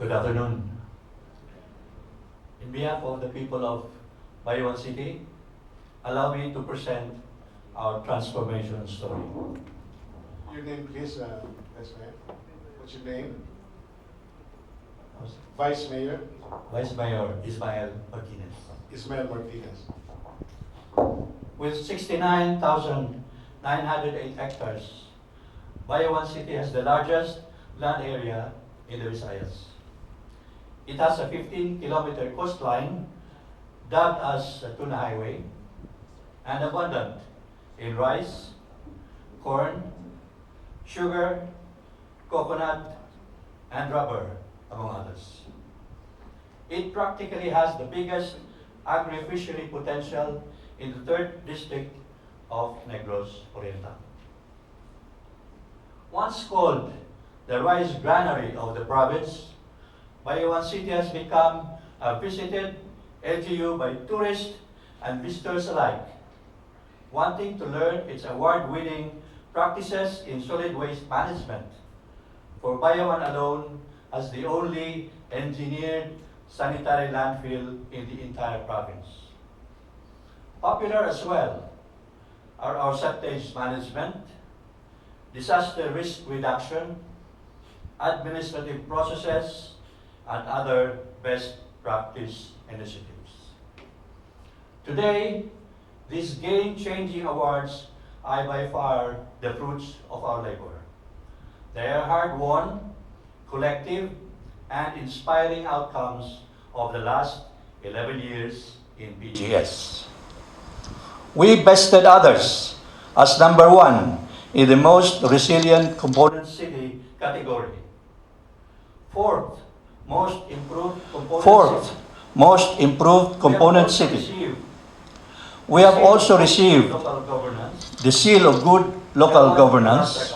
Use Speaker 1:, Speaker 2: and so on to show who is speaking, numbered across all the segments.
Speaker 1: Good afternoon. In behalf of the people of Bayawan City, allow me to present our transformation story.
Speaker 2: Your name, please, Vice Mayor. What's your name? Vice Mayor
Speaker 1: Vice Mayor Ismael Martinez.
Speaker 2: Ismael Martinez.
Speaker 1: With 69,908 hectares, Bayawan City has the largest land area in the Visayas. It has a 15-kilometer coastline dubbed as the Tuna Highway and abundant in rice, corn, sugar, coconut, and rubber, among others. It practically has the biggest agri-fishery potential in the 3rd district of Negros Oriental. Once called the rice granary of the province, Bayawan City has become a visited LGU by tourists and visitors alike, wanting to learn its award-winning practices in solid waste management. For Bayawan alone as the only engineered sanitary landfill in the entire province. Popular as well are our septage management, disaster risk reduction, administrative processes, and other best practice initiatives. Today, these game-changing awards are by far the fruits of our labor. They are hard-won, collective, and inspiring outcomes of the last 11 years in PGS. We bested others as number 1 in the most resilient component city category. Fourth most improved component city. We have also received the Seal of Good Local Governance,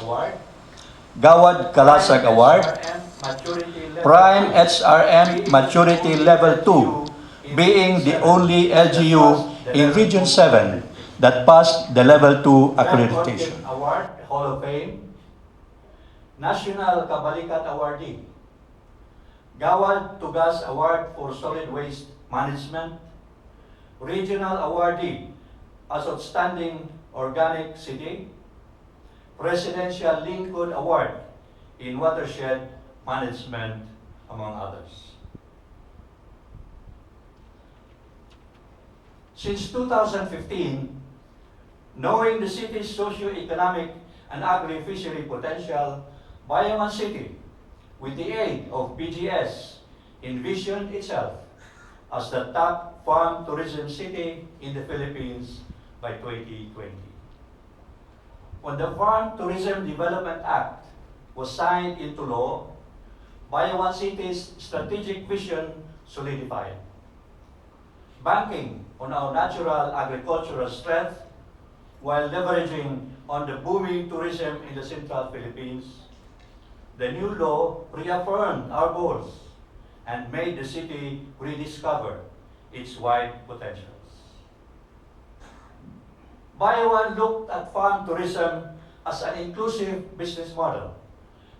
Speaker 1: Gawad Kalasag Award, Prime HRM Maturity Level 2, being the only LGU in Region 7 that passed the Level 2 accreditation. Award, Hall of Fame, National Kabalikat Awardee, Gawad Tugas Award for Solid Waste Management, Regional Awardee as Outstanding Organic City, Presidential Lincoln Award in Watershed Management, among others. Since 2015, knowing the city's socio-economic and agri-fishery potential, Bayawan City, with the aid of PGS, envisioned itself as the top farm tourism city in the Philippines by 2020. When the Farm Tourism Development Act was signed into law, Bayawan City's strategic vision solidified. Banking on our natural agricultural strength while leveraging on the booming tourism in the Central Philippines, the new law reaffirmed our goals and made the city rediscover its wide potentials. Bayawan looked at farm tourism as an inclusive business model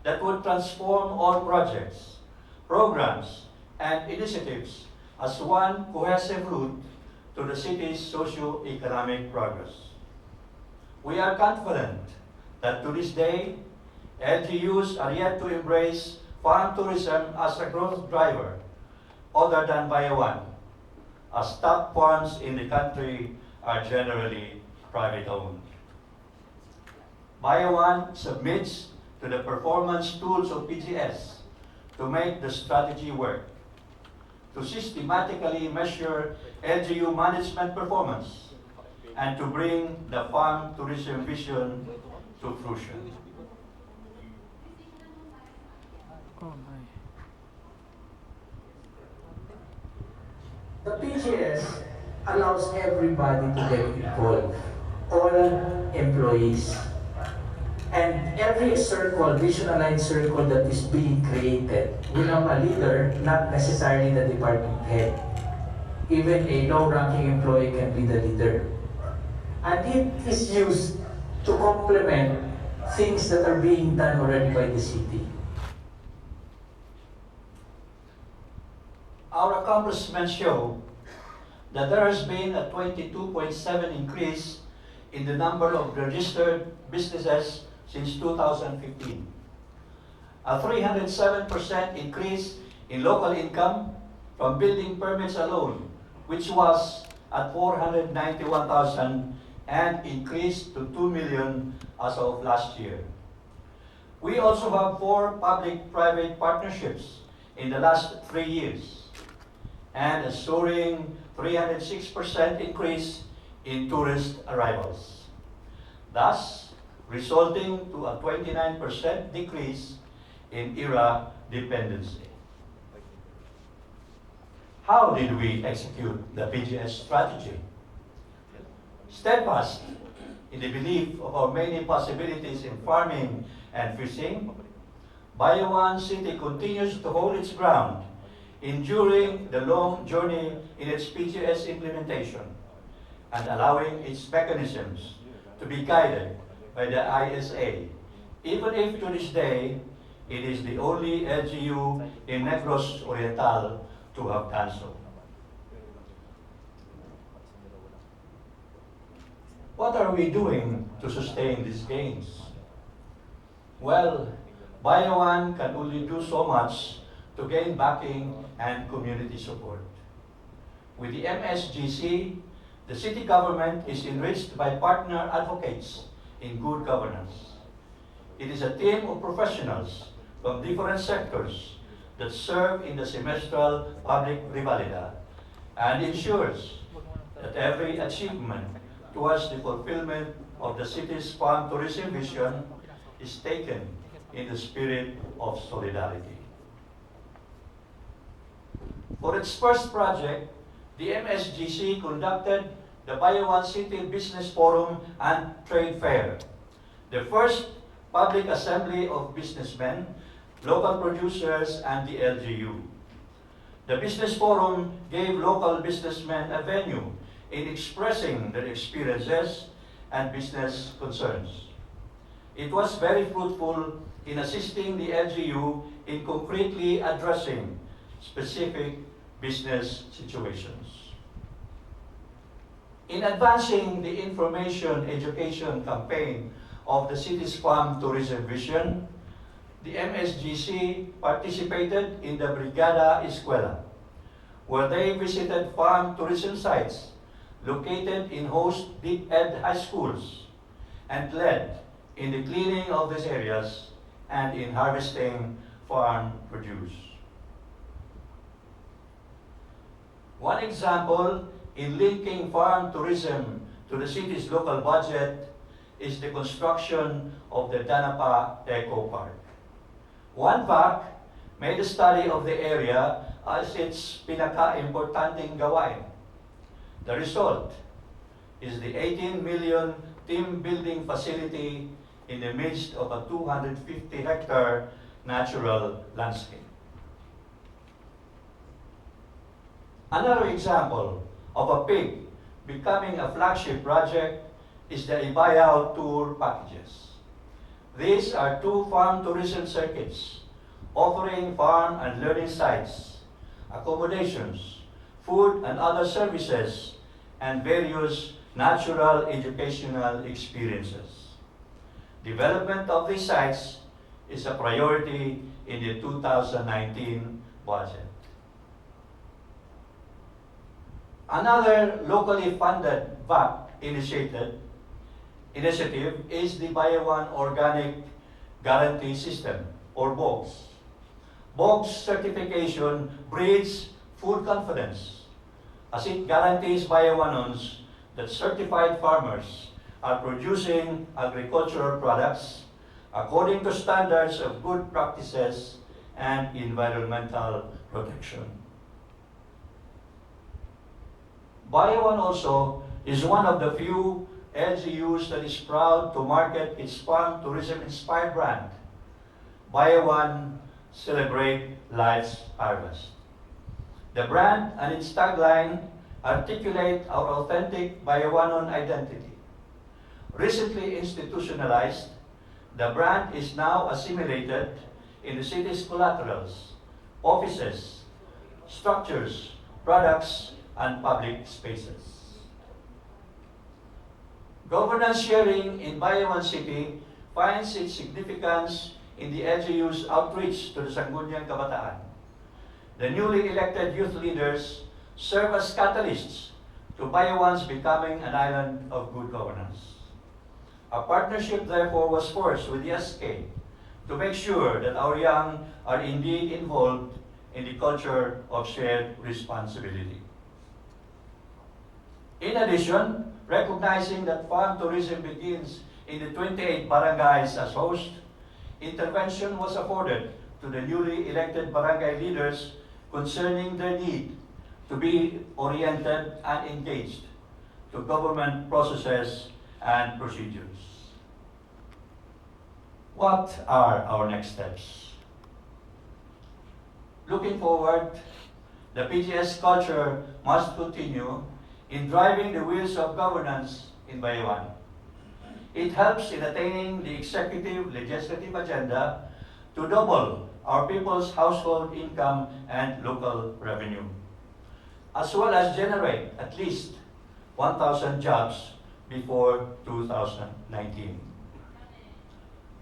Speaker 1: that would transform all projects, programs, and initiatives as one cohesive route to the city's socio-economic progress. We are confident that to this day, LGUs are yet to embrace farm tourism as a growth driver other than Bayawan, as top farms in the country are generally private-owned. Bayawan submits to the performance tools of PGS to make the strategy work, to systematically measure LGU management performance, and to bring the farm tourism vision to fruition.
Speaker 3: The PGS allows everybody to get involved, all employees. And every circle, vision-aligned circle that is being created will have a leader, not necessarily the department head. Even a low-ranking employee can be the leader. And it is used to complement things that are being done already by the city.
Speaker 1: our accomplishments show that there has been a 22.7 increase in the number of registered businesses since 2015, a 307% increase in local income from building permits alone, which was at 491,000 and increased to 2 million as of last year. We also have 4 public-private partnerships in the last 3 years, and a soaring 306% increase in tourist arrivals, thus resulting to a 29% decrease in ERA dependency. How did we execute the PGS strategy? Steadfast in the belief of our many possibilities in farming and fishing, Bayawan City continues to hold its ground, enduring the long journey in its PGS implementation and allowing its mechanisms to be guided by the ISA, even if to this day it is the only LGU in Negros Oriental to have done so. What are we doing to sustain these gains? Well, Bayawan can only do so much to gain backing and community support. With the MSGC, the city government is enriched by partner advocates in good governance. It is a team of professionals from different sectors that serve in the semestral public revalida and ensures that every achievement towards the fulfillment of the city's farm tourism vision is taken in the spirit of solidarity. For its first project, the MSGC conducted the Bayawan City Business Forum and Trade Fair, the first public assembly of businessmen, local producers, and the LGU. The Business Forum gave local businessmen a venue in expressing their experiences and business concerns. It was very fruitful in assisting the LGU in concretely addressing specific business situations. In advancing the information education campaign of the city's farm tourism vision, the MSGC participated in the Brigada Escuela, where they visited farm tourism sites located in host DepEd high schools and led in the cleaning of these areas and in harvesting farm produce. One example in linking farm tourism to the city's local budget is the construction of the Danapa Eco Park. One VAC made a study of the area as its pinaka-importanting gawain. The result is the 18 million team building facility in the midst of a 250-hectare natural landscape. Another example of a pig becoming a flagship project is the Ibayao Tour packages. These are 2 farm tourism circuits offering farm and learning sites, accommodations, food and other services, and various natural educational experiences. Development of these sites is a priority in the 2019 budget. Another locally funded VAC initiative is the Bayawan Organic Guarantee System, or BOGS. BOGS certification breeds food confidence, as it guarantees Bayawanons that certified farmers are producing agricultural products according to standards of good practices and environmental protection. Bayawan also is one of the few LGUs that is proud to market its farm tourism-inspired brand, Bayawan Celebrate Life's Harvest. The brand and its tagline articulate our authentic Bayawanon identity. Recently institutionalized, the brand is now assimilated in the city's collaterals, offices, structures, products, and public spaces. Governance sharing in Bayawan City finds its significance in the LGU's outreach to the Sangguniang Kabataan. The newly elected youth leaders serve as catalysts to Bayawan's becoming an island of good governance. A partnership therefore was forged with the SK to make sure that our young are indeed involved in the culture of shared responsibility. In addition, recognizing that farm tourism begins in the 28 barangays as host, intervention was afforded to the newly elected barangay leaders concerning their need to be oriented and engaged to government processes and procedures. What are our next steps? Looking forward, the PGS culture must continue in driving the wheels of governance in Bayawan. It helps in attaining the executive-legislative agenda to double our people's household income and local revenue, as well as generate at least 1,000 jobs before 2019.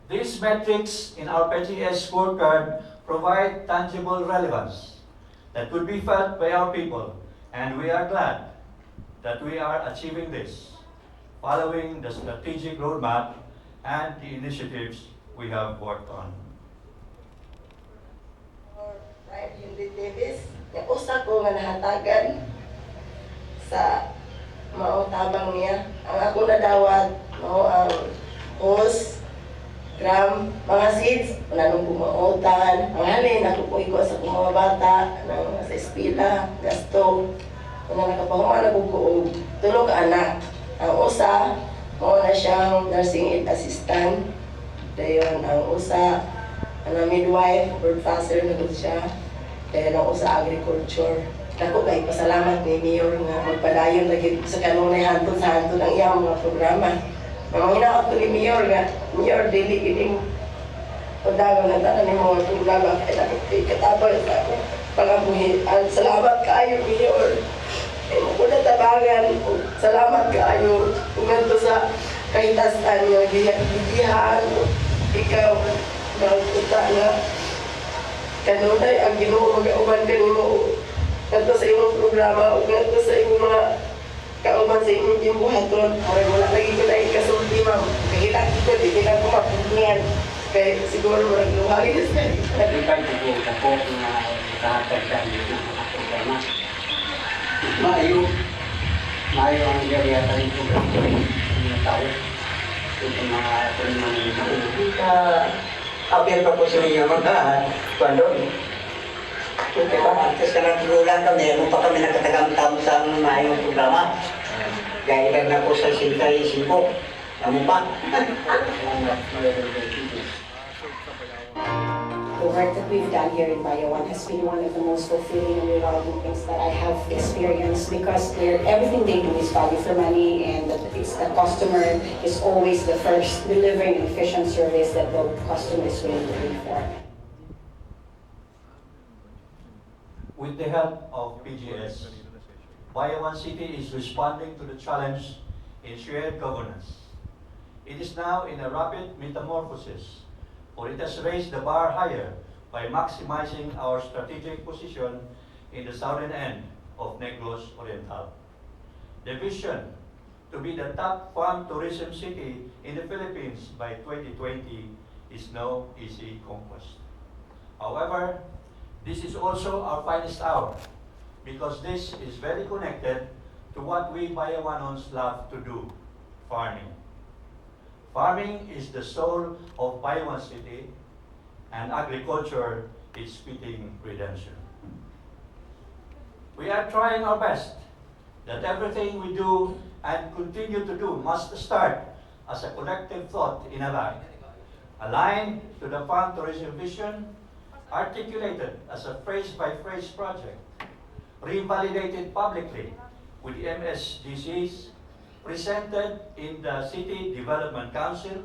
Speaker 1: These metrics in our PGS scorecard provide tangible relevance that could be felt by our people, and we are glad that we are achieving this following the strategic roadmap and the initiatives we have worked on.
Speaker 4: Right, Henry Davis, yung usa ko nga nahatagan sa mao tabang niya. Ang ako nadawat mao ang hose, gram, mga seeds, nanong bumautan. Ang halin, nakukuha ko sa mga bata, sa espila, gasto. Kung nakapahuman ako ko, tulog anak. Ang usa, mao na siyang nursing aid assistant. Dayon, ang usa, midwife, bird faster na gud siya. Dayon, ang usa, agriculture. Ako kay pasalamat ni Mayor nga magpadayon lagi sa kanunay hantod sa hantod ang iyang mga programa. Mamangina ako ni Mayor nga, Mayor, dili gining pagdagan na tanan ni mga programa kaya katabal sa ako. Pangabuhi, salamat kaayo Mayor. Muna tabangan, salamat kaayo. Umanto sa kahitasan nga gigihan, ikaw, magpunta nga kanunay ang Ginoo mag-auban kanimo. Ganto sa imong programa, o ganto sa imong mga kauban sa imong gimbuhaton. Ay wala lagi ko na ikasulti, ma'am. Kahilak ko, di lang ko mapugnian. Kaya siguro marag luhagi na sa kanya.
Speaker 5: Nagkikay ko po na kahatag sa inyo ng mga programa. Maayo ang gariatan ng programa sa mga tao. Ito mga tuliman ng mga apel pa po sa inyo mga bandon. Diba? Tapos ka lang tinulan kami, meron pa kami nakatagang-tamo sa maayong programa. Gaya lang na po sa 65. Ano pa?
Speaker 6: The work that we've done here in Bayawan has been one of the most fulfilling and rewarding things that I have experienced because everything they do is value for money and the customer is always the first, delivering an efficient service that the customer is willing to pay for.
Speaker 1: With the help of PGS, Bayawan City is responding to the challenge in shared governance. It is now in a rapid metamorphosis, for it has raised the bar higher by maximizing our strategic position in the southern end of Negros Oriental. The vision to be the top farm tourism city in the Philippines by 2020 is no easy conquest. However, this is also our finest hour because this is very connected to what we Bayawanons love to do, farming. Farming is the soul of Bayawan City, and agriculture is fitting redemption. We are trying our best that everything we do and continue to do must start as a collective thought in a line, aligned to the farm tourism vision, articulated as a phrase-by-phrase project, revalidated publicly with the MSDCs, presented in the City Development Council,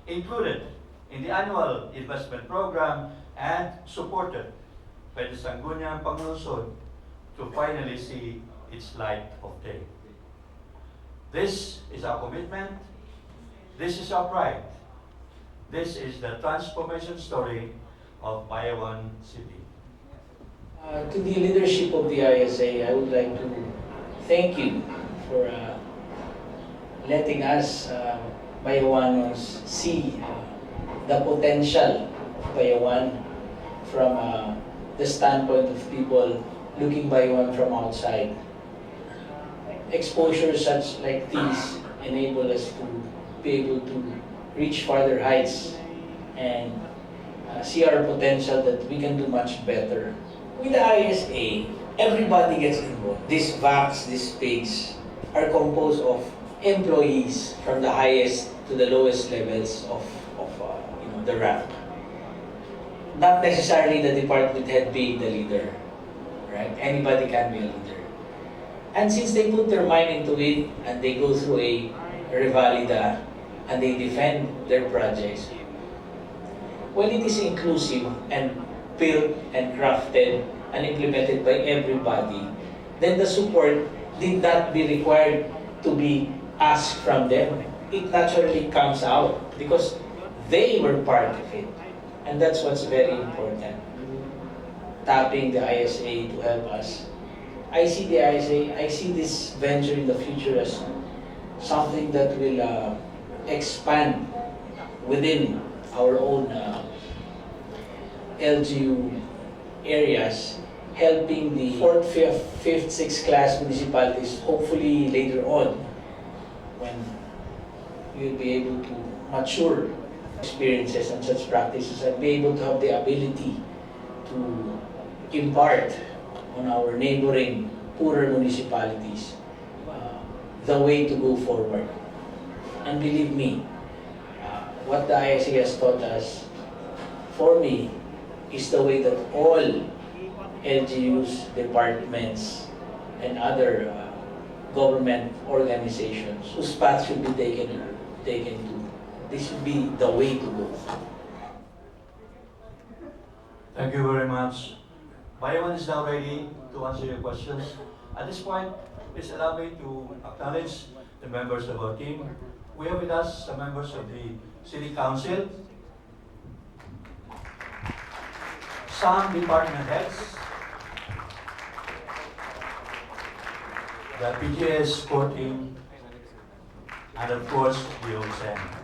Speaker 1: included in the annual investment program, and supported by the Sangguniang Pangunason to finally see its light of day. This is our commitment. This is our pride. This is the transformation story of Bayawan City.
Speaker 7: To the leadership of the ISA, I would like to thank you for letting us Bayawanos see the potential of Bayawan from the standpoint of people looking Bayawan from outside. Exposure such like these enable us to be able to reach farther heights and see our potential that we can do much better. With the ISA, everybody gets involved. These VACs, these PIGs, are composed of employees from the highest to the lowest levels of the rank. Not necessarily the department head being the leader, right? Anybody can be a leader. And since they put their mind into it and they go through a Revalida and they defend their projects, when it is inclusive and built and crafted and implemented by everybody, then the support did not be required to be asked from them. It naturally comes out because they were part of it. And that's what's very important. Tapping the ISA to help us. I see the ISA, I see this venture in the future as something that will expand within our own LGU areas, helping the 4th, 5th, 6th class municipalities, hopefully later on, when we'll be able to mature experiences and such practices and be able to have the ability to impart on our neighboring poorer municipalities the way to go forward. And believe me, what the ISA has taught us, for me, is the way that all LGUs, departments, and other government organizations whose path should be taken to. This should be the way to go.
Speaker 1: Thank you very much. Bayawan is now ready to answer your questions. At this point, please allow me to acknowledge the members of our team. We have with us the members of the City Council, some department heads, the PGS core team, and of course the OSM.